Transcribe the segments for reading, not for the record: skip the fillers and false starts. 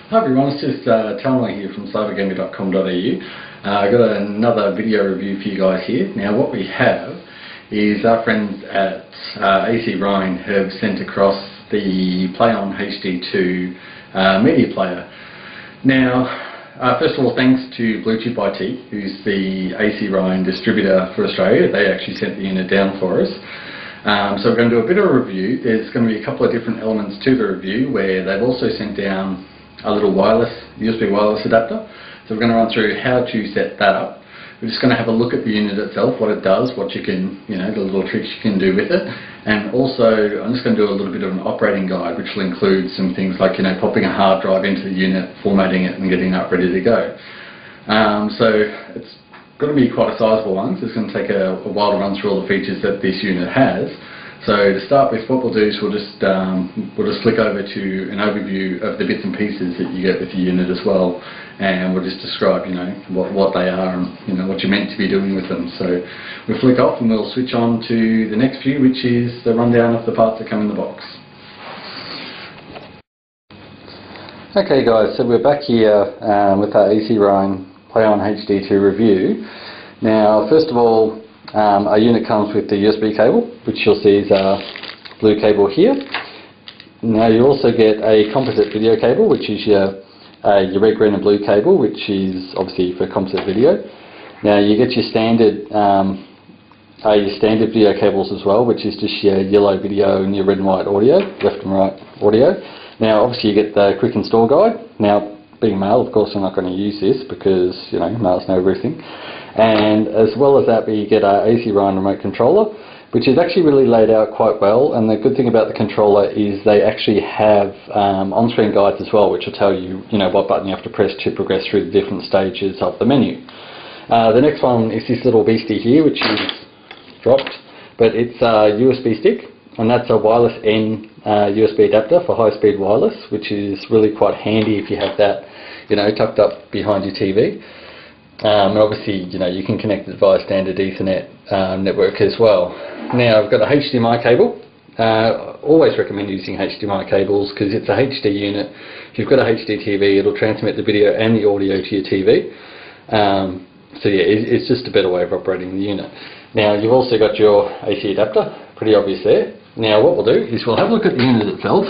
Hi everyone, it's just Talma here from cybergaming.com.au. I've got another video review for you guys here. Now what we have is our friends at A.C.Ryan have sent across the PlayOn HD2 media player. Now first of all, thanks to Bluetooth IT, who's the A.C.Ryan distributor for Australia. They actually sent the unit down for us. So we're going to do a bit of a review. There's going to be a couple of different elements to the review where they've also sent down a little USB wireless adapter. So we're going to run through how to set that up. We're just going to have a look at the unit itself, what it does, what you can, the little tricks you can do with it. And also, I'm just going to do a little bit of an operating guide, which will include some things like, popping a hard drive into the unit, formatting it and getting it ready to go. So it's going to be quite a sizable one, so it's going to take a while to run through all the features that this unit has. So to start with, what we'll do is we'll just flick over to an overview of the bits and pieces that you get with the unit as well, and we'll just describe, what they are and what you're meant to be doing with them. So we'll flick off and we'll switch on to the next view, which is the rundown of the parts that come in the box. Okay guys, so we're back here with our A.C.Ryan PlayOn HD2 review. Now first of all, our unit comes with the USB cable, which you'll see is our blue cable here. Now you also get a composite video cable, which is your red, green and blue cable, which is obviously for composite video. Now you get your standard video cables as well, which is just your yellow video and your red and white audio, left and right audio. Now obviously you get the quick install guide. Now being male, of course, I'm not going to use this because males know everything. And as well as that, we get our A.C.Ryan remote controller, which is actually really laid out quite well. And the good thing about the controller is they actually have on-screen guides as well, which will tell you, what button you have to press to progress through the different stages of the menu. The next one is this little beastie here, which is dropped, but it's a USB stick, and that's a wireless N USB adapter for high-speed wireless, which is really quite handy if you have that, tucked up behind your TV. And obviously, you can connect it via standard Ethernet network as well. Now, I've got a HDMI cable. Always recommend using HDMI cables because it's a HD unit. If you've got a HD TV, it'll transmit the video and the audio to your TV. So yeah, it's just a better way of operating the unit. Now, you've also got your AC adapter, pretty obvious there. Now, what we'll do is we'll have a look at the unit itself.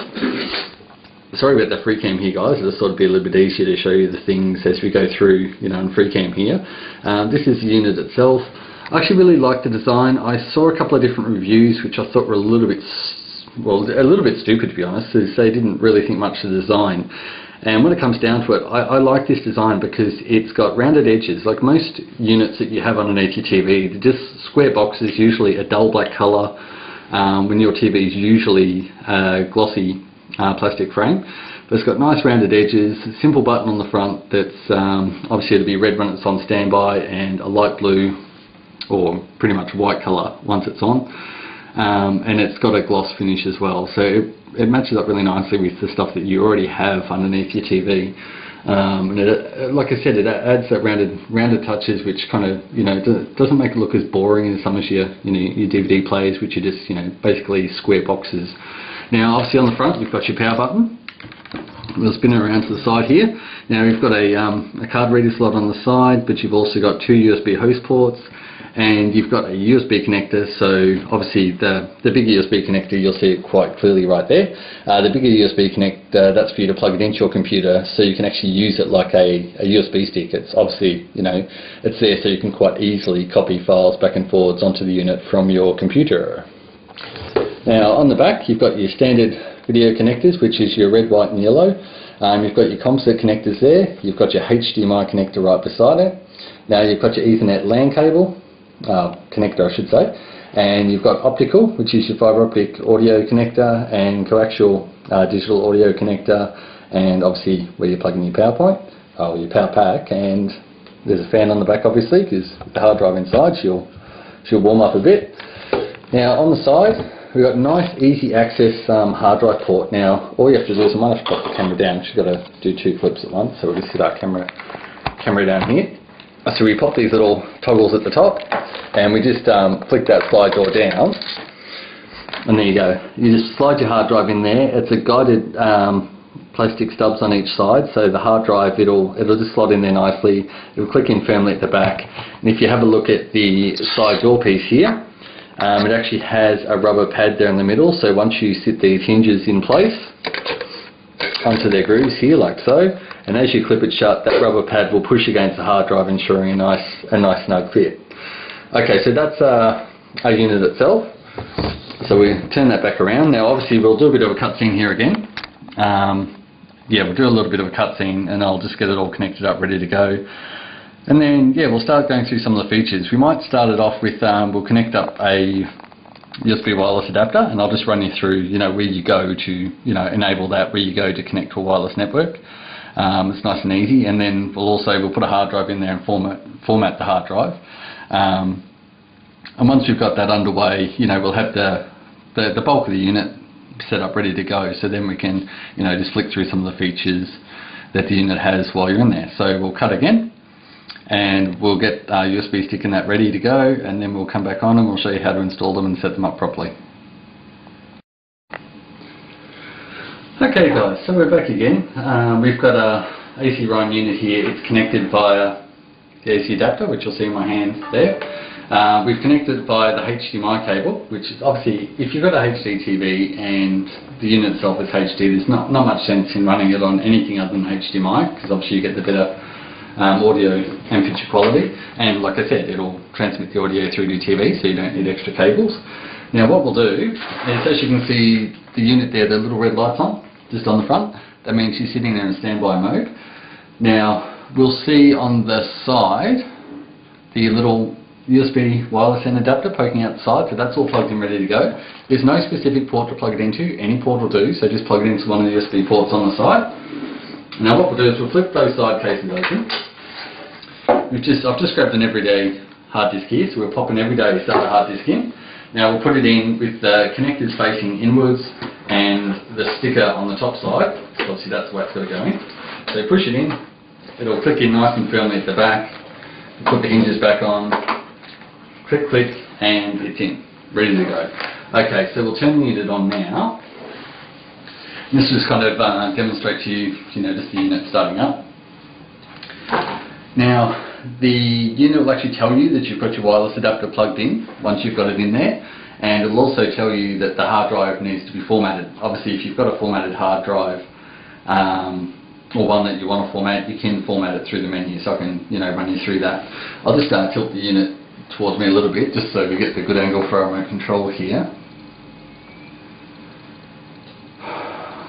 Sorry about the free cam here guys, I just thought it'd be a little bit easier to show you the things as we go through, in free cam here. This is the unit itself. I actually really like the design. I saw a couple of different reviews which I thought were a little bit stupid, to be honest, as they didn't really think much of the design. And when it comes down to it, I like this design because it's got rounded edges. Like most units that you have underneath your TV, they're just square boxes, usually a dull black colour, when your TV is usually glossy plastic frame, but it's got nice rounded edges, a simple button on the front that's obviously it'll be red when it's on standby and a light blue or pretty much white colour once it's on, and it's got a gloss finish as well, so it matches up really nicely with the stuff that you already have underneath your TV. And it, like I said, it adds that rounded touches, which kind of doesn't make it look as boring as some of your your DVD players, which are just basically square boxes. Now obviously on the front you've got your power button. We'll spin it around to the side here. Now we've got a card reader slot on the side, but you've also got two USB host ports, and you've got a USB connector. So obviously the bigger USB connector, you'll see it quite clearly right there. The bigger USB connector, that's for you to plug it into your computer, so you can actually use it like a USB stick. It's obviously it's there so you can quite easily copy files back and forwards onto the unit from your computer. Now on the back you've got your standard video connectors, which is your red, white and yellow. You've got your composite connectors there. You've got your HDMI connector right beside it. Now you've got your Ethernet LAN cable, connector I should say. And you've got optical, which is your fibre optic audio connector, and coaxial digital audio connector, and obviously where you're plugging your your power pack. And there's a fan on the back obviously, because with the hard drive inside she'll warm up a bit. Now on the side we've got a nice easy access hard drive port. Now all you have to do is, I might have to put the camera down, she's got to do two clips at once, so we'll just set our camera down here. So we pop these little toggles at the top and we just flick that slide door down, and there you go. You just slide your hard drive in there. It's a guided plastic stubs on each side, so the hard drive, it'll just slot in there nicely. It'll click in firmly at the back, and if you have a look at the side door piece here, it actually has a rubber pad there in the middle, so once you sit these hinges in place onto their grooves here like so, and as you clip it shut, that rubber pad will push against the hard drive, ensuring a nice snug fit. Okay, so that's our unit itself. So we turn that back around. Now obviously we'll do a bit of a cutscene here again. Yeah, we'll do a little bit of a cutscene and I'll just get it all connected up, ready to go. And then, yeah, we'll start going through some of the features. We might start it off with, we'll connect up a USB wireless adapter, and I'll just run you through, where you go to, enable that, where you go to connect to a wireless network. It's nice and easy, and then we'll put a hard drive in there and format the hard drive. And once we've got that underway, we'll have the bulk of the unit set up, ready to go. So then we can, just flick through some of the features that the unit has while you're in there. So we'll cut again, and we'll get our USB stick in that ready to go, and then we'll come back on and we'll show you how to install them and set them up properly. Okay guys, so we're back again. We've got a A.C.Ryan unit here. It's connected via the AC adapter, which you'll see in my hand there. We've connected via the HDMI cable, which is obviously, if you've got a HD TV and the unit itself is HD, there's not much sense in running it on anything other than HDMI, because obviously you get the better audio and picture quality, and like I said, it'll transmit the audio through to TV, so you don't need extra cables. Now what we'll do is, as you can see the unit there, the little red lights on, just on the front, that means she's sitting there in standby mode. Now we'll see on the side the little USB wireless and adapter poking out the side, so that's all plugged in, ready to go. There's no specific port to plug it into, any port will do, so just plug it into one of the USB ports on the side. Now what we'll do is we'll flip those side cases open. I've just grabbed an everyday hard disk here, so we'll pop an everyday starter hard disk in. Now we'll put it in with the connectors facing inwards and the sticker on the top side, so obviously that's the way it's got to go in. So push it in, it'll click in nice and firmly at the back, put the hinges back on, click click, and it's in, ready to go. Okay, so we'll turn the unit on now. This just kind of demonstrate to you, just the unit starting up. Now, the unit will actually tell you that you've got your wireless adapter plugged in once you've got it in there, and it will also tell you that the hard drive needs to be formatted. Obviously, if you've got a formatted hard drive, or one that you want to format, you can format it through the menu, so I can run you through that. I'll just tilt the unit towards me a little bit, just so we get the good angle for our remote control here.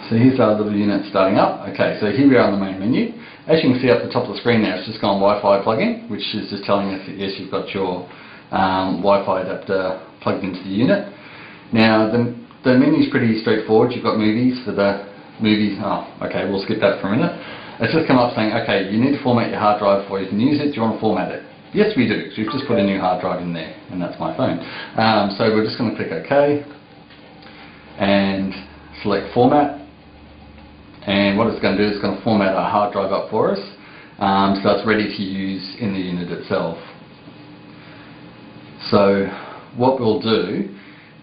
So here's our little unit starting up. Okay, so here we are on the main menu. As you can see up the top of the screen now, it's just gone Wi-Fi plug-in, which is just telling us that yes, you've got your Wi-Fi adapter plugged into the unit. Now the menu's pretty straightforward. You've got movies for the movies. Oh, okay, we'll skip that for a minute. It's just come up saying, okay, you need to format your hard drive before you can use it. Do you want to format it? Yes, we do. So we've just put a new hard drive in there, and that's my phone. So we're just going to click OK and select Format. And what it's going to do is it's going to format our hard drive up for us, so it's ready to use in the unit itself. So what we'll do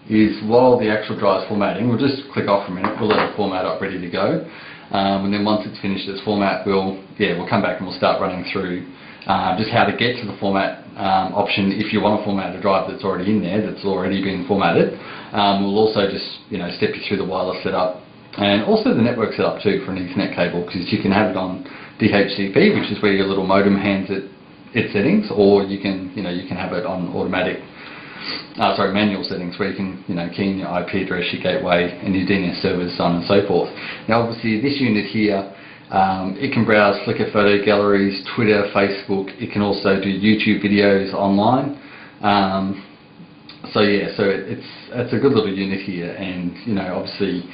is, while the actual drive is formatting, we'll just click off for a minute, we'll let it format up, ready to go, and then once it's finished its format, we'll come back and we'll start running through just how to get to the format option if you want to format a drive that's already in there, that's already been formatted. We'll also just step you through the wireless setup, and also the network setup too for an Ethernet cable, because you can have it on DHCP, which is where your little modem hands it its settings, or you can have it on automatic, manual settings, where you can key in your IP address, your gateway, and your DNS servers, so on and so forth. Now obviously this unit here, it can browse Flickr photo galleries, Twitter, Facebook. It can also do YouTube videos online. So yeah, so it's a good little unit here, and obviously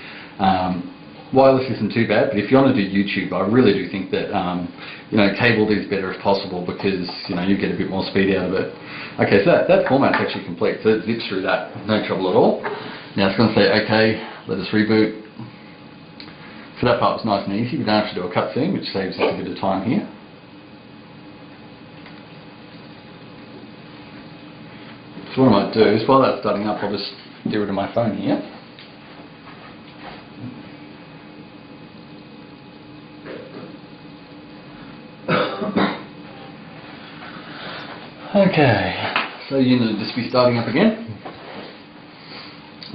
wireless isn't too bad, but if you want to do YouTube, I really do think that cabled is better if possible, because you get a bit more speed out of it. Okay, so that format's actually complete, so it zips through that, no trouble at all. Now it's going to say okay, let us reboot. So that part was nice and easy. We don't have to do a cutscene, which saves us a bit of time here. So what I might do is, while that's starting up, I'll just get rid of my phone here. Okay, so unit will just be starting up again.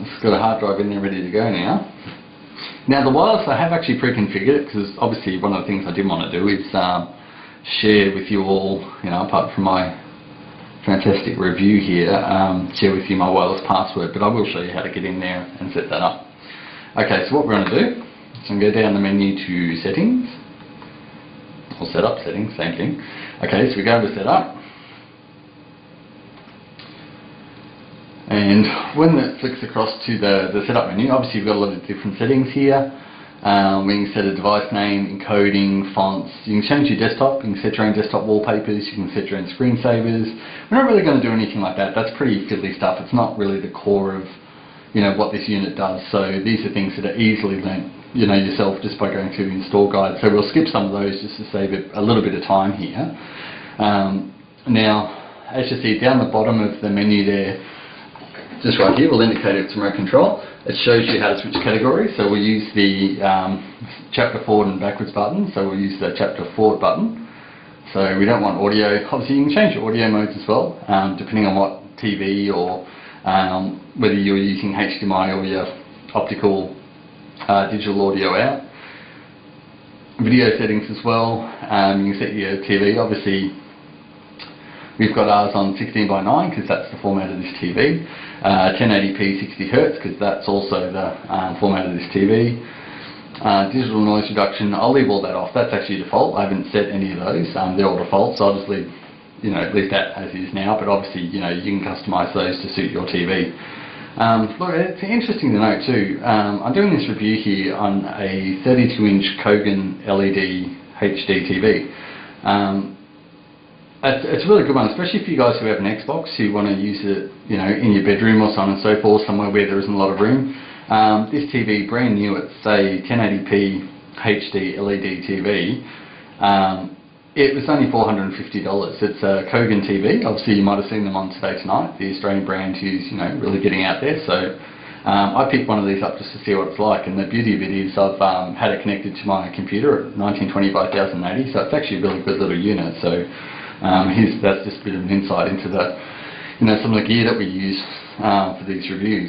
It's got a hard drive in there ready to go now. Now the wireless, I have actually pre-configured it because obviously one of the things I did want to do is share with you all, apart from my fantastic review here, share with you my wireless password, but I will show you how to get in there and set that up. Okay, so what we're going to do is I'm going to go down the menu to settings, or setup settings, same thing. Okay, so we go to setup, and when it flicks across to the setup menu, obviously you've got a lot of different settings here. We can set a device name, encoding, fonts. You can change your desktop. You can set your own desktop wallpapers. You can set your own screensavers. We're not really going to do anything like that. That's pretty fiddly stuff. It's not really the core of what this unit does. So these are things that are easily learnt yourself just by going through the install guide. So we'll skip some of those just to save it a little bit of time here. Now, as you see down the bottom of the menu there, just right here, we'll indicate it's remote control. It shows you how to switch categories. So we'll use the chapter forward and backwards button. So we'll use the chapter forward button. So we don't want audio. Obviously you can change your audio modes as well, depending on what TV or whether you're using HDMI or your optical digital audio out. Video settings as well. You can set your TV. Obviously we've got ours on 16:9 because that's the format of this TV. 1080p 60 Hz because that's also the format of this TV. Digital noise reduction, I'll leave all that off. That's actually default. I haven't set any of those. They're all default, so I'll just leave, leave that as is now. But obviously, you can customise those to suit your TV. Look, it's interesting to note too. I'm doing this review here on a 32-inch Kogan LED HD TV. It's a really good one, especially for you guys who have an Xbox who want to use it, in your bedroom or so on and so forth, somewhere where there isn't a lot of room. This TV, brand new, it's a 1080p HD LED TV. It was only $450. It's a Kogan TV. Obviously, you might have seen them on Today Tonight, the Australian brand who's really getting out there. So I picked one of these up just to see what it's like, and the beauty of it is I've had it connected to my computer at 1920 by 1080, so it's actually a really good little unit. So that's just a bit of an insight into the, some of the gear that we use for these reviews.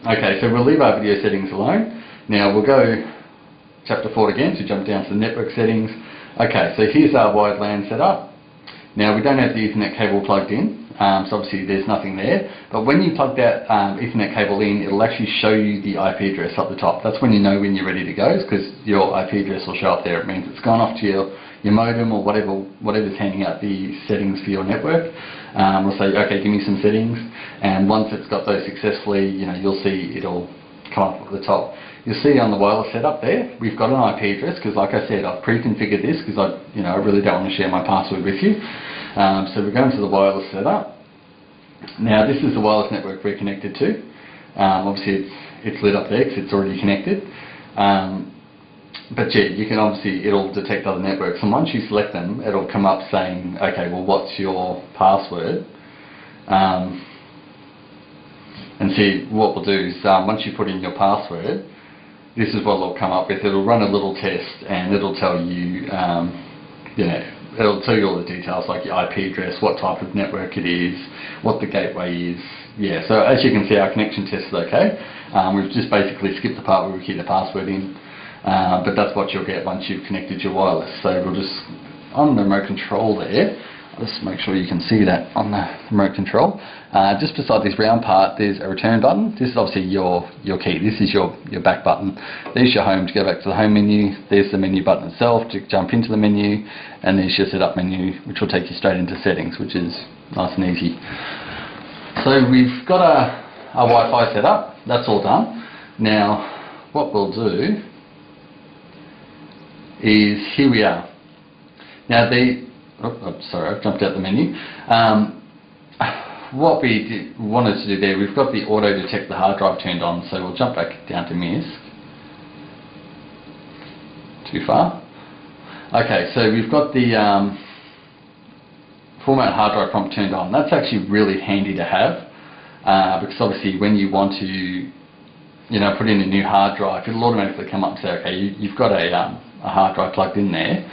Okay, so we'll leave our video settings alone. Now we'll go chapter forward again to jump down to the network settings. Okay, so here's our wide LAN setup. Now we don't have the Ethernet cable plugged in, so obviously there's nothing there. But when you plug that Ethernet cable in, it'll actually show you the IP address up the top. That's when you know when you're ready to go, because your IP address will show up there. It means it's gone off to your modem or whatever's handing out the settings for your network. We'll say, okay, give me some settings, and once it's got those successfully, you'll see it'll come up at the top. You'll see on the wireless setup there, we've got an IP address because, like I said, I've pre-configured this because I really don't want to share my password with you. So we're going to the wireless setup. Now this is the wireless network we're connected to. Obviously it's lit up there because it's already connected. But yeah, you can obviously, it'll detect other networks, and once you select them, it'll come up saying, okay, well, what's your password? And see, what we'll do is, once you put in your password, this is what it'll come up with. It'll run a little test, and it'll tell you, it'll tell you all the details, like your IP address, what type of network it is, what the gateway is. Yeah, so as you can see, our connection test is okay. We've just basically skipped the part where we key the password in. But that's what you'll get once you've connected your wireless. So we'll just, on the remote control there, I'll just make sure you can see that on the remote control. Just beside this round part, there's a return button. This is obviously your key. This is your back button. There's your home to go back to the home menu. There's the menu button itself to jump into the menu. And there's your setup menu, which will take you straight into settings, which is nice and easy. So we've got our Wi-Fi set up. That's all done. Now, what we'll do is, here we are. Now sorry, I've jumped out the menu. What we wanted to do there, we've got the auto detect the hard drive turned on, so we'll jump back down to MIS. Too far. Okay, so we've got the format hard drive prompt turned on. That's actually really handy to have, because obviously when you want to put in a new hard drive, it'll automatically come up and say, okay, you've got a hard drive plugged in there.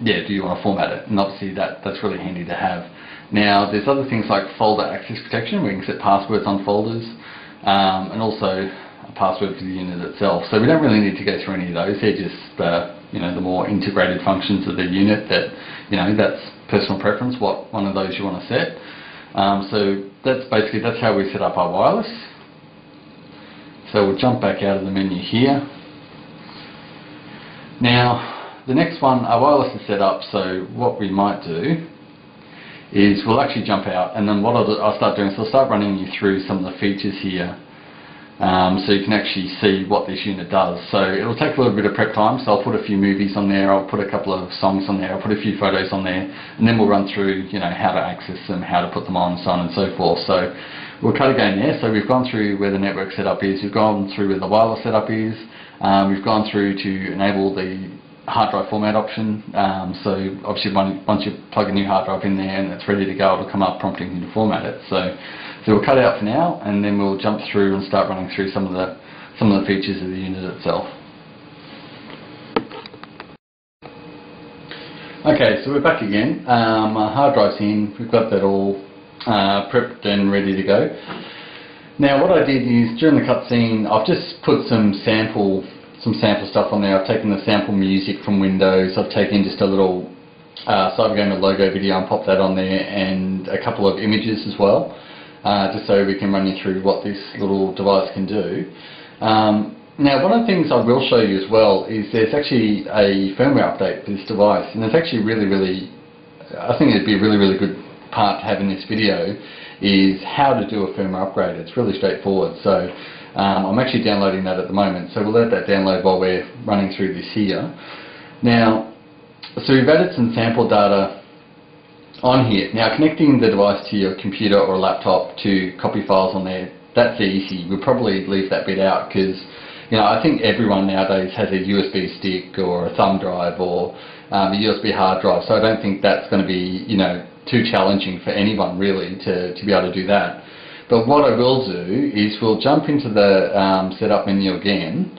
yeah, do you want to format it? And obviously that's really handy to have. Now there's other things like folder access protection, where you can set passwords on folders, and also a password for the unit itself. So we don't really need to go through any of those. They're just the more integrated functions of the unit that, that's personal preference, what one of those you want to set. So that's how we set up our wireless. So we'll jump back out of the menu here. Now the next one, our wireless is set up, so what we might do is we'll actually jump out, and then what I'll start doing is I'll start running you through some of the features here, so you can actually see what this unit does. So it'll take a little bit of prep time, so I'll put a few movies on there, I'll put a couple of songs on there, I'll put a few photos on there, and then we'll run through how to access them, how to put them on, so on and so forth. So we'll cut again there. So we've gone through where the network setup is, we've gone through where the wireless setup is, we've gone through to enable the hard drive format option. So obviously once you plug a new hard drive in there and it's ready to go, it'll come up prompting you to format it. So we'll cut it out for now, and then we'll jump through and start running through some of the features of the unit itself. Okay, so we're back again. Our hard drive's in. We've got that all prepped and ready to go. Now what I did is, during the cutscene, I've just put some sample stuff on there. I've taken the sample music from Windows. I've taken just a little Cybergamer logo video and popped that on there, and a couple of images as well, just so we can run you through what this little device can do. Now one of the things I will show you as well is there's actually a firmware update for this device, and it's actually really, I think it'd be a really good part to have in this video, is how to do a firmware upgrade. It's really straightforward. So I'm actually downloading that at the moment, so we'll let that download while we're running through this here. Now, so we've added some sample data on here. Now connecting the device to your computer or laptop to copy files on there, that's easy. We'll probably leave that bit out because I think everyone nowadays has a USB stick or a thumb drive or a USB hard drive, so I don't think that's going to be too challenging for anyone really to be able to do that. But what I will do is we'll jump into the setup menu again.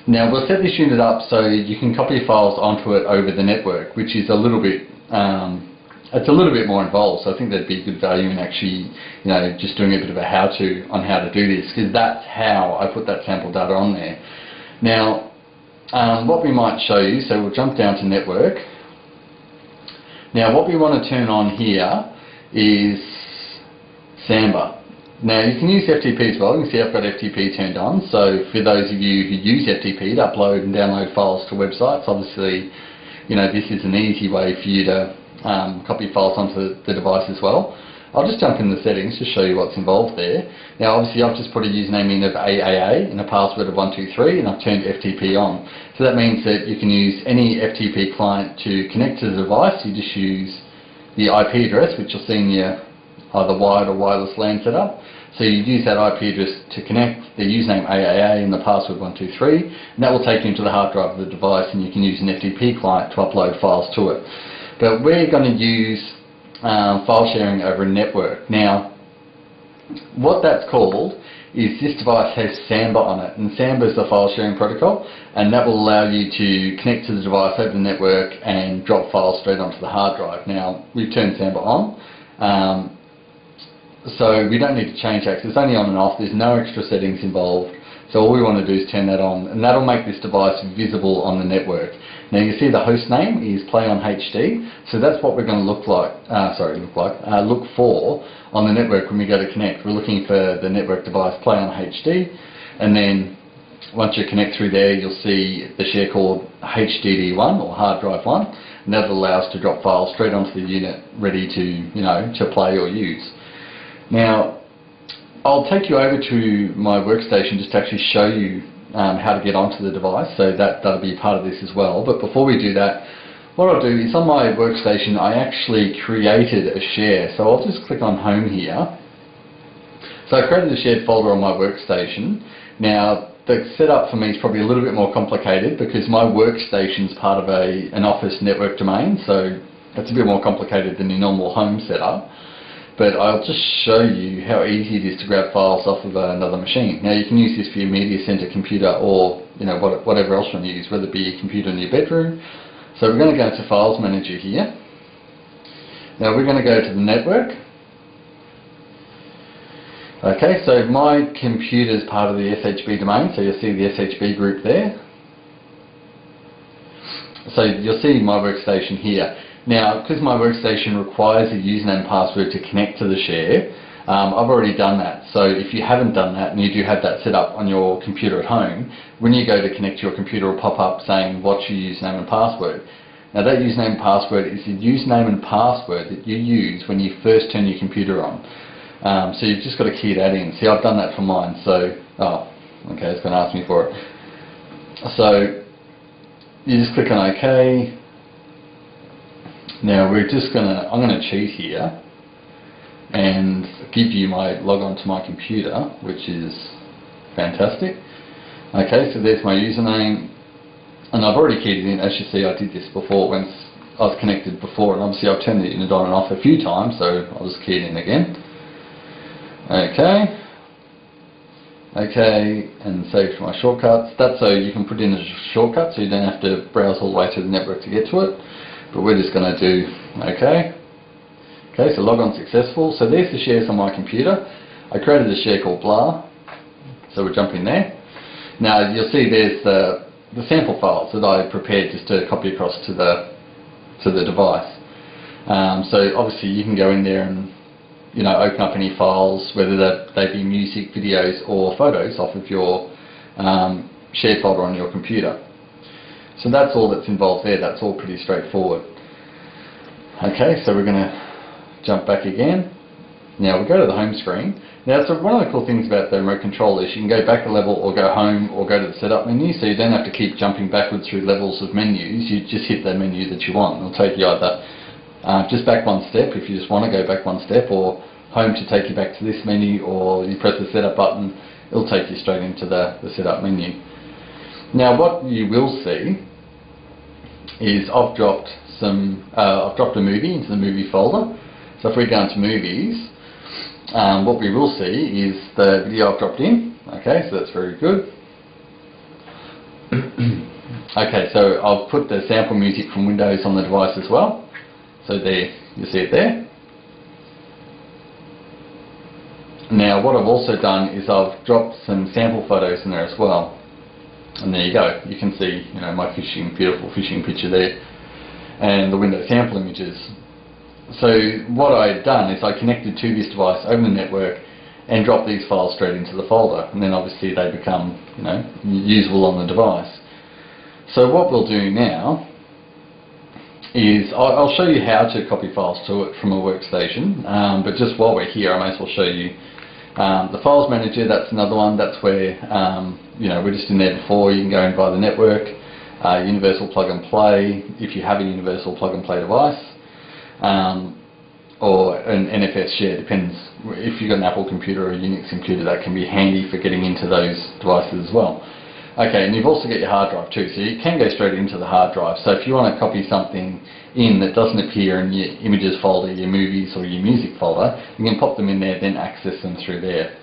Now we'll set this unit up so you can copy files onto it over the network, which is a little bit more involved. So I think there'd be good value in actually, just doing a bit of a how-to on how to do this, because that's how I put that sample data on there. Now, what we might show you, so we'll jump down to network. Now what we want to turn on here is Samba. Now you can use FTP as well. You can see I've got FTP turned on, so for those of you who use FTP to upload and download files to websites, obviously this is an easy way for you to copy files onto the device as well. I'll just jump in the settings to show you what's involved there. Now obviously I've just put a username in of AAA and a password of 123, and I've turned FTP on. So that means that you can use any FTP client to connect to the device. You just use the IP address, which you'll see in your either wired or wireless LAN setup. So you use that IP address to connect, the username AAA and the password 123, and that will take you into the hard drive of the device, and you can use an FTP client to upload files to it. But we're going to use file sharing over a network. Now, what that's called is this device has Samba on it, and Samba is the file sharing protocol, and that will allow you to connect to the device over the network and drop files straight onto the hard drive. Now, we've turned Samba on. So we don't need to change that because it's only on and off. There's no extra settings involved. So all we want to do is turn that on, and that'll make this device visible on the network. Now you see the host name is PlayOn HD, so that's what we're going to look for on the network when we go to connect. We're looking for the network device PlayOn HD, and then once you connect through there, you'll see the share called HDD1 or hard drive 1, and that'll allow us to drop files straight onto the unit, ready to play or use. Now, I'll take you over to my workstation just to actually show you how to get onto the device, so that'll be part of this as well. But before we do that, what I'll do is on my workstation I actually created a share. So I'll just click on Home here. So I created a shared folder on my workstation. Now the setup for me is probably a little bit more complicated because my workstation is part of an Office network domain, so it's a bit more complicated than your normal home setup. But I'll just show you how easy it is to grab files off of another machine. Now you can use this for your media center computer or whatever else you want to use, whether it be your computer in your bedroom, So we're going to go to Files Manager here. Now we're going to go to the network. Okay, so my computer is part of the SHB domain, so you'll see the SHB group there. So you'll see my workstation here. Now, because my workstation requires a username and password to connect to the share, I've already done that. So if you haven't done that and you do have that set up on your computer at home, when you go to connect to your computer, it will pop up saying, what's your username and password? Now that username and password is the username and password that you use when you first turn your computer on. So you've just got to key that in. See, I've done that for mine, so, oh, okay, it's going to ask me for it. So, you just click on OK. Now we're just going to, I'm going to cheat here and give you my log on to my computer, which is fantastic. Okay, so there's my username, and I've already keyed it in. As you see, I did this before when I was connected before, and obviously I've turned the unit on and off a few times, so I'll just key it in again. Okay, and save to my shortcuts. That's so you can put in a shortcut, so you don't have to browse all the way to the network to get to it. But we're just going to do OK. Okay, so log on successful. So there's the shares on my computer. I created a share called blah, so we'll jump in there. Now you'll see there's the sample files that I prepared just to copy across to the device. So obviously you can go in there and open up any files, whether they be music, videos or photos off of your shared folder on your computer. So that's all that's involved there. That's all pretty straightforward. Okay, so we're going to jump back again. Now we go to the home screen. Now, so one of the cool things about the remote control is you can go back a level or go home or go to the setup menu, so you don't have to keep jumping backwards through levels of menus. You just hit the menu that you want. It'll take you either just back one step if you just want to go back one step, or home to take you back to this menu, or you press the setup button, it'll take you straight into the setup menu. Now what you will see is I've dropped a movie into the movie folder. So if we go into movies, what we will see is the video I've dropped in. Okay, so that's very good. Okay, so I've put the sample music from Windows on the device as well. So there, you see it there. Now what I've also done is I've dropped some sample photos in there as well. And there you go, you can see my beautiful fishing picture there, and the Windows sample images. So what I had done is I connected to this device over the network and dropped these files straight into the folder, and then obviously they become usable on the device. So what we'll do now is I'll show you how to copy files to it from a workstation, but just while we're here I may as well show you the Files Manager. That's another one. That's where we're just in there before. You can go in via the network, universal plug and play if you have a universal plug and play device, or an NFS share, depends. If you've got an Apple computer or a Unix computer, that can be handy for getting into those devices as well. Okay, and you've also got your hard drive too, so you can go straight into the hard drive. So if you want to copy something in that doesn't appear in your images folder, your movies or your music folder, you can pop them in there, then access them through there.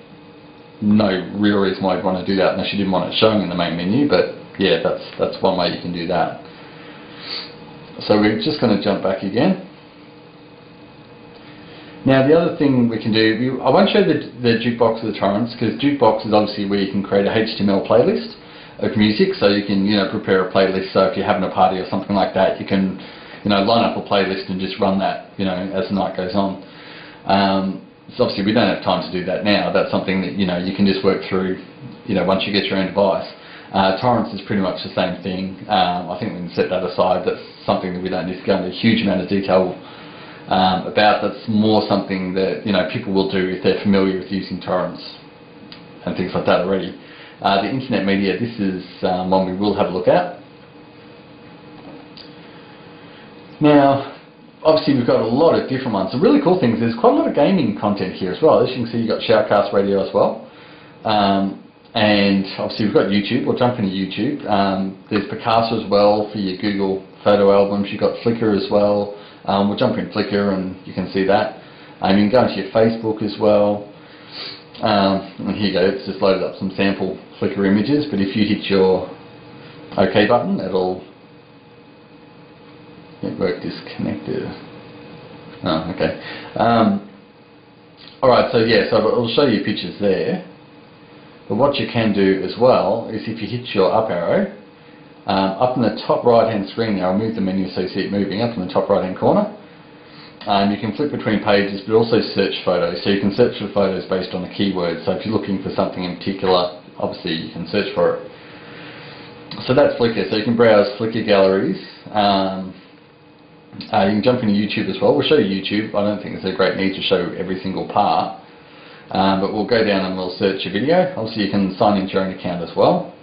No real reason why you'd want to do that unless you didn't want it showing in the main menu, but yeah, that's one way you can do that. So we're just going to jump back again. Now the other thing we can do, I won't show the jukebox of the torrents, because jukebox is obviously where you can create a HTML playlist of music, so you can prepare a playlist. So if you're having a party or something like that, you can line up a playlist and just run that as the night goes on. So obviously we don't have time to do that now. That's something that you can just work through once you get your own device. Torrents is pretty much the same thing. I think we can set that aside. That's something that we don't need to go into a huge amount of detail about. That's more something that people will do if they're familiar with using torrents and things like that already. The internet media, this is one we will have a look at. Now obviously we've got a lot of different ones. The really cool thing is there's quite a lot of gaming content here as well. As you can see, you've got Shoutcast Radio as well. And obviously we've got YouTube. We'll jump into YouTube. There's Picasa as well for your Google photo albums. You've got Flickr as well. We'll jump in Flickr and you can see that. You can go into your Facebook as well. And here you go, it's just loaded up some sample Flickr images, but if you hit your OK button, it'll Network disconnected. Oh, okay. Alright, so yeah, so I'll show you pictures there. But what you can do as well is if you hit your up arrow, up in the top right hand screen there, I'll move the menu so you see it moving up in the top right hand corner. You can flip between pages but also search photos. So you can search for photos based on a keyword. So if you're looking for something in particular, obviously you can search for it. So that's Flickr. So you can browse Flickr galleries. You can jump into YouTube as well. We'll show you YouTube. I don't think there's a great need to show every single part. But we'll go down and we'll search a video. Obviously you can sign into your own account as well.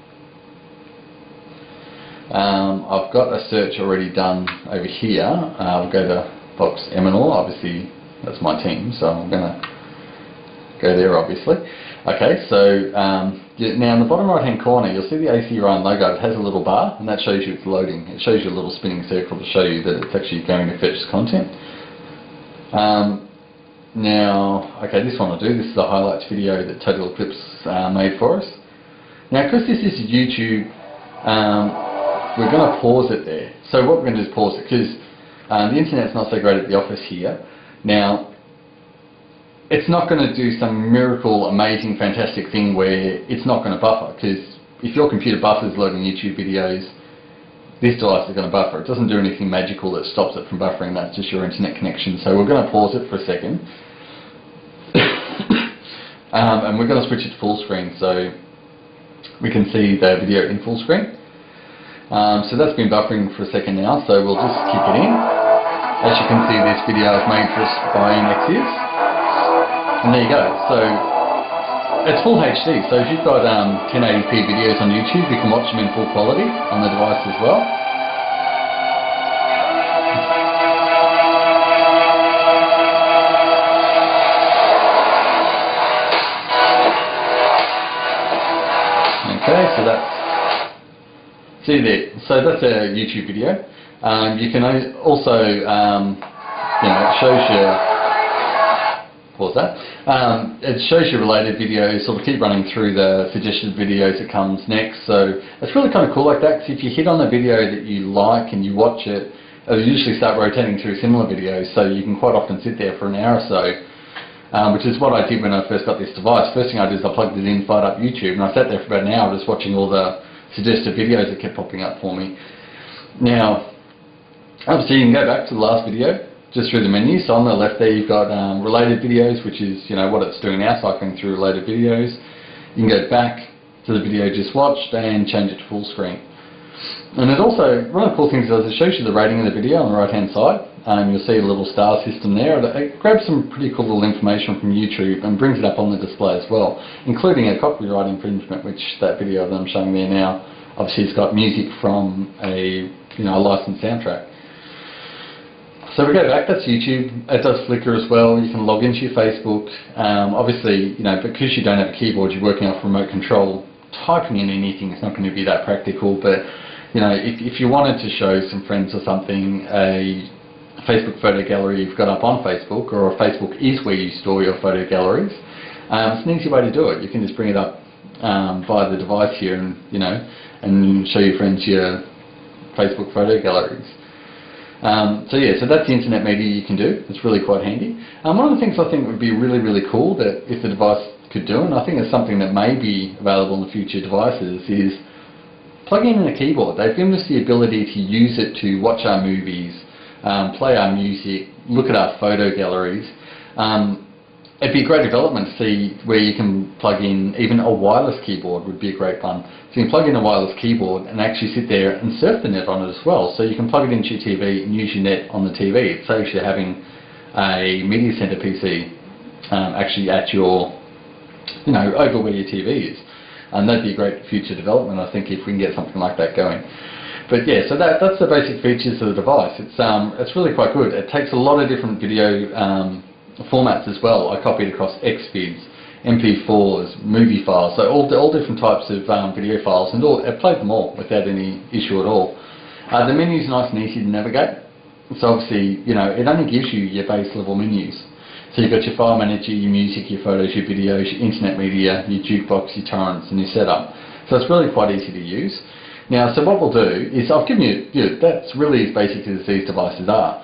I've got a search already done over here. I'll go to box M&all. Obviously that's my team, so I'm going to go there obviously. Okay, so now in the bottom right hand corner you'll see the A.C.Ryan logo. It has a little bar and that shows you it's loading. It shows you a little spinning circle to show you that it's actually going to fetch content. Now, okay, this one will do. This is a highlights video that Total Eclipse made for us. Now, because this is YouTube, we're going to pause it there. So what we're going to do is pause it because the internet's not so great at the office here. Now, it's not going to do some miracle, amazing, fantastic thing where it's not going to buffer, because if your computer buffers loading YouTube videos, this device is going to buffer. It doesn't do anything magical that stops it from buffering. That's just your internet connection. So we're going to pause it for a second. And we're going to switch it to full screen so we can see the video in full screen. So that's been buffering for a second now, so we'll just kick it in. As you can see, this video is made for us by Nexius. And there you go. So it's full HD, so if you've got 1080p videos on YouTube, you can watch them in full quality on the device as well. Okay, so that's, see there, so that's a YouTube video. You can also, it shows you, pause that, it shows you related videos, so we'll keep running through the suggested videos that comes next. So it's really kind of cool like that, because if you hit on a video that you like and you watch it, it'll usually start rotating through similar videos, so you can quite often sit there for an hour or so. Which is what I did when I first got this device. First thing I did is I plugged it in, fired up YouTube, and I sat there for about an hour just watching all the suggested videos that kept popping up for me. Now, obviously you can go back to the last video, just through the menu. So on the left there you've got related videos, which is what it's doing now, cycling through related videos. You can go back to the video you just watched and change it to full screen. And it also, one of the cool things it does, it shows you the rating of the video on the right hand side. You'll see a little star system there. It grabs some pretty cool little information from YouTube and brings it up on the display as well, including a copyright infringement, which that video that I'm showing there now, obviously it's got music from a licensed soundtrack. So we go back, that's YouTube. It does Flickr as well. You can log into your Facebook. Obviously, because you don't have a keyboard, you're working off remote control. Typing in anything is not going to be that practical, but if you wanted to show some friends or something a Facebook photo gallery you've got up on Facebook, or Facebook is where you store your photo galleries, it's an easy way to do it. You can just bring it up via the device here and show your friends your Facebook photo galleries. So that's the internet media you can do. It's really quite handy. One of the things I think would be really, really cool that if the device could do, and I think it's something that may be available in the future devices, is plugging in a keyboard. They've given us the ability to use it to watch our movies, play our music, look at our photo galleries. It'd be a great development to see where you can plug in even a wireless keyboard. Would be a great fun. So you can plug in a wireless keyboard and actually sit there and surf the net on it as well. So you can plug it into your TV and use your net on the TV. It saves you having a media center PC actually at your, over where your TV is. And that'd be a great future development, I think, if we can get something like that going. But yeah, so that's the basic features of the device. It's really quite good. It takes a lot of different video formats as well. I copied across XVids, MP4s, movie files, so all different types of video files, and I played them all without any issue at all. The menu's nice and easy to navigate. So obviously, it only gives you your base level menus. So you've got your file manager, your music, your photos, your videos, your internet media, your jukebox, your torrents, and your setup. So it's really quite easy to use. Now, so what we'll do is I've given you, that's really as basic as these devices are.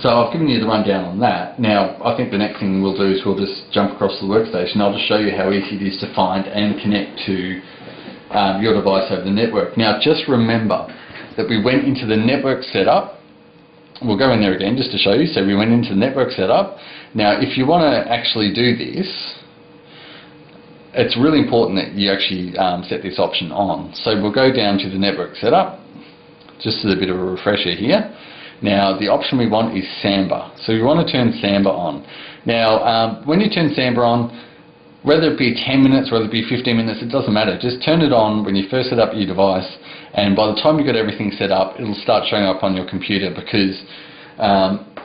So I've given you the rundown on that. Now, I think the next thing we'll do is we'll just jump across to the workstation. I'll just show you how easy it is to find and connect to your device over the network. Now, just remember that we went into the network setup. We'll go in there again just to show you. So we went into the network setup. Now, if you want to actually do this, it's really important that you actually set this option on. So we'll go down to the network setup, just as a bit of a refresher here. Now, the option we want is Samba. So we want to turn Samba on. Now, when you turn Samba on, whether it be 10 minutes, whether it be 15 minutes, it doesn't matter. Just turn it on when you first set up your device, and by the time you've got everything set up, it'll start showing up on your computer, because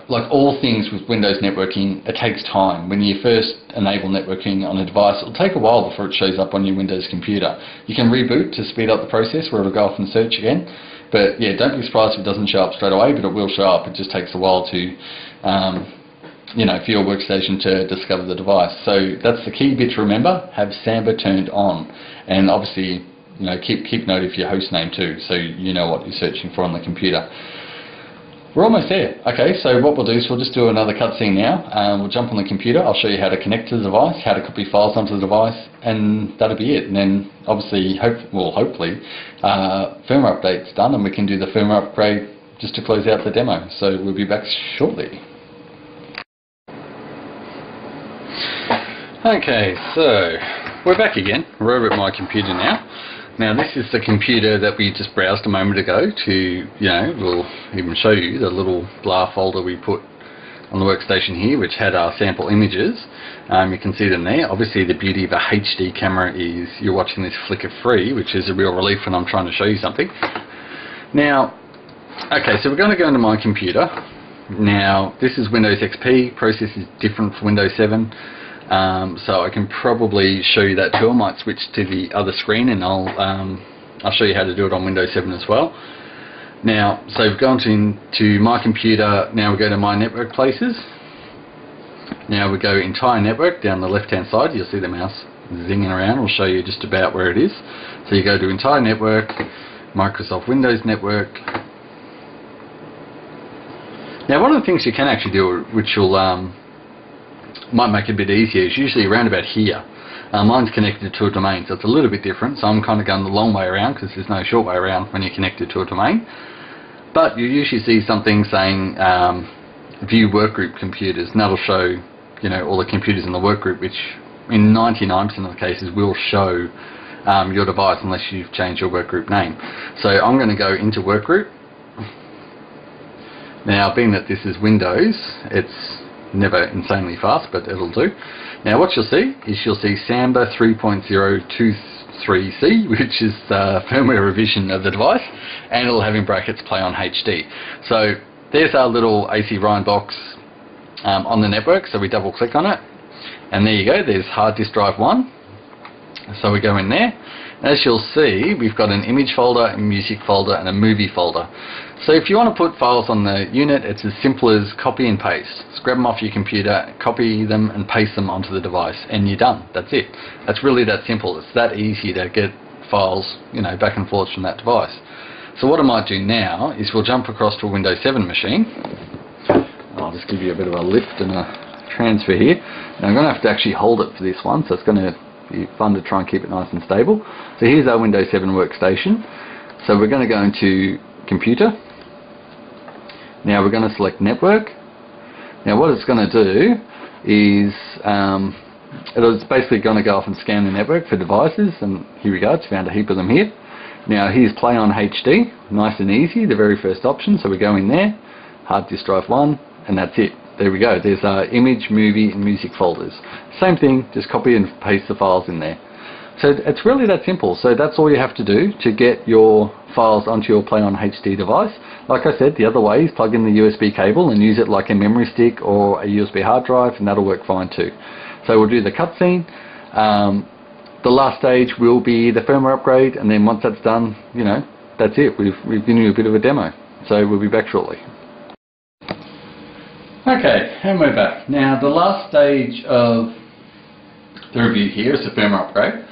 like all things with Windows networking, it takes time. When you first enable networking on a device, it'll take a while before it shows up on your Windows computer. You can reboot to speed up the process, where it'll go off and search again. But yeah, don't be surprised if it doesn't show up straight away, but it will show up. It just takes a while to, you know, for your workstation to discover the device. So that's the key bit to remember. Have Samba turned on, and obviously, you know, keep note of your host name too, so you know what you're searching for on the computer. We're almost there. Okay, so what we'll do is we'll just do another cutscene now. We'll jump on the computer. I'll show you how to connect to the device, how to copy files onto the device, and that'll be it. And then obviously, hopefully, firmware update's done, and we can do the firmware upgrade just to close out the demo. So we'll be back shortly. Okay, so we're back again. We're over at my computer now. Now, this is the computer that we just browsed a moment ago to, you know, we'll even show you the little blah folder we put on the workstation here, which had our sample images. You can see them there. Obviously, the beauty of a HD camera is you're watching this flicker-free, which is a real relief when I'm trying to show you something. Now, okay, so we're going to go into my computer. Now, this is Windows XP. Process is different for Windows 7. So I can probably show you that too. I might switch to the other screen, and I'll show you how to do it on Windows 7 as well. Now, so we've gone to my computer. Now we go to My Network Places. Now we go Entire Network down the left-hand side. You'll see the mouse zinging around. I'll show you just about where it is. So you go to Entire Network, Microsoft Windows Network. Now, one of the things you can actually do, which will might make it a bit easier, is usually around about here. Mine's connected to a domain, so it's a little bit different, so I'm kind of going the long way around, because there's no short way around when you're connected to a domain. But you usually see something saying view workgroup computers, and that'll show, you know, all the computers in the workgroup, which in 99% of the cases will show your device unless you've changed your workgroup name. So I'm going to go into workgroup. Now, being that this is Windows, it's never insanely fast, but it'll do. Now, what you'll see is you'll see Samba 3.023C, which is the firmware revision of the device, and it'll have in brackets PlayOn HD. So there's our little A.C.Ryan box on the network, so we double click on it, and there you go, there's hard disk drive 1. So we go in there. As you'll see, we've got an image folder, a music folder, and a movie folder. So if you want to put files on the unit, it's as simple as copy and paste. Just grab them off your computer, copy them, and paste them onto the device, and you're done. That's it. That's really that simple. It's that easy to get files, you know, back and forth from that device. So what I might do now is we'll jump across to a Windows 7 machine. I'll just give you a bit of a lift and a transfer here. Now I'm going to have to actually hold it for this one, so it's going to be fun to try and keep it nice and stable. So here's our Windows 7 workstation. So we're going to go into Computer. Now we're going to select Network. Now what it's going to do is it's basically going to go off and scan the network for devices, and here we go, it's found a heap of them here. Now here's PlayOn HD, nice and easy, the very first option. So we go in there, hard disk drive 1, and that's it. There we go, there's our image, movie, and music folders. Same thing, just copy and paste the files in there. So it's really that simple. So that's all you have to do to get your files onto your PlayOn HD device. Like I said, the other way is plug in the USB cable and use it like a memory stick or a USB hard drive, and that'll work fine too. So we'll do the cutscene. The last stage will be the firmware upgrade, and then once that's done, you know, that's it. We've given you a bit of a demo. So we'll be back shortly. Okay, and we're back. Now the last stage of the review here is the firmware upgrade.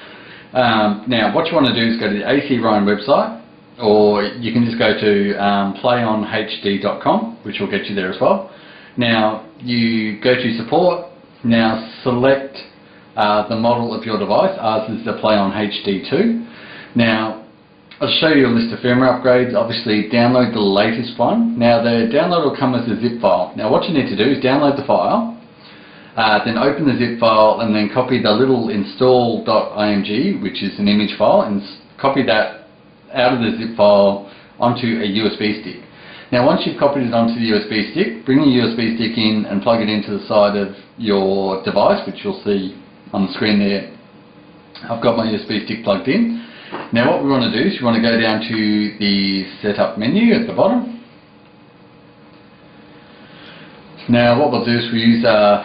Now what you want to do is go to the A.C.Ryan website, or you can just go to playonhd.com, which will get you there as well. Now you go to support. Now select the model of your device. Ours is the PlayOn HD2. Now I'll show you a list of firmware upgrades. Obviously download the latest one. Now the download will come as a zip file. Now what you need to do is download the file, then open the zip file and then copy the little install.img, which is an image file, and copy that out of the zip file onto a USB stick. Now once you've copied it onto the USB stick, bring the USB stick in and plug it into the side of your device, which you'll see on the screen there. I've got my USB stick plugged in. Now what we want to do is we want to go down to the setup menu at the bottom. Now what we'll do is we use our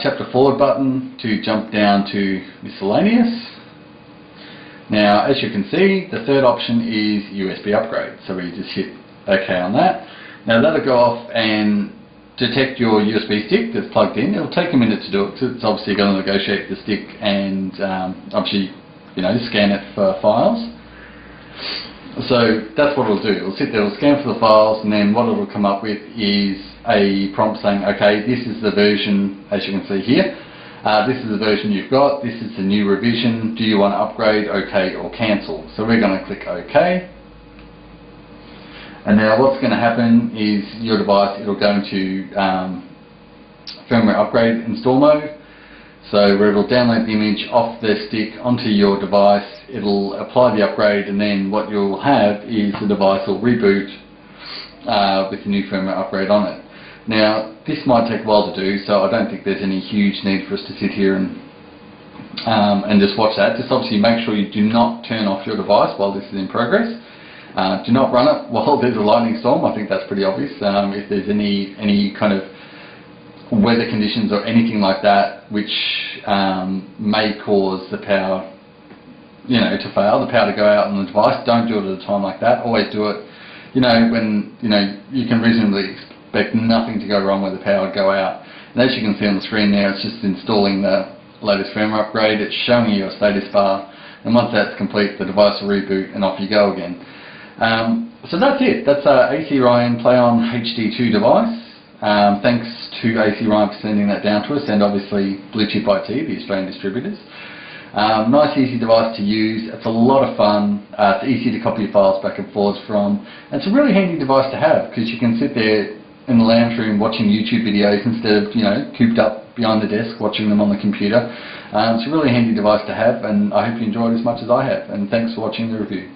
tap the forward button to jump down to miscellaneous. Now as you can see, the third option is USB upgrade, so we just hit OK on that. Now that'll go off and detect your USB stick that's plugged in. It'll take a minute to do it because it's obviously going to negotiate the stick and obviously, you know, scan it for files. So that's what it'll do. It'll sit there, it'll scan for the files, and then what it'll come up with is a prompt saying, okay, this is the version, as you can see here, this is the version you've got, this is the new revision, do you want to upgrade, okay, or cancel? So we're going to click OK. And now what's going to happen is your device, it'll go into firmware upgrade install mode. So where it'll download the image off the stick onto your device, it'll apply the upgrade, and then what you'll have is the device will reboot with the new firmware upgrade on it. Now this might take a while to do, so I don't think there's any huge need for us to sit here and just watch that. Just obviously make sure you do not turn off your device while this is in progress. Do not run it while there's a lightning storm. I think that's pretty obvious. If there's any kind of weather conditions or anything like that which may cause the power, you know, to fail, the power to go out on the device, don't do it at a time like that. Always do it, you know, when you can reasonably expect nothing to go wrong with the power to go out. And as you can see on the screen now, it's just installing the latest firmware upgrade. It's showing you your status bar, and once that's complete, the device will reboot and off you go again. So that's it. That's our A.C.Ryan PlayOn HD2 device. Thanks to A.C.Ryan for sending that down to us, and obviously Blue Chip IT, the Australian distributors. Nice easy device to use. It's a lot of fun. It's easy to copy your files back and forwards from. And it's a really handy device to have because you can sit there in the lounge room watching YouTube videos instead of, you know, cooped up behind the desk watching them on the computer. It's a really handy device to have, and I hope you enjoyed it as much as I have, and thanks for watching the review.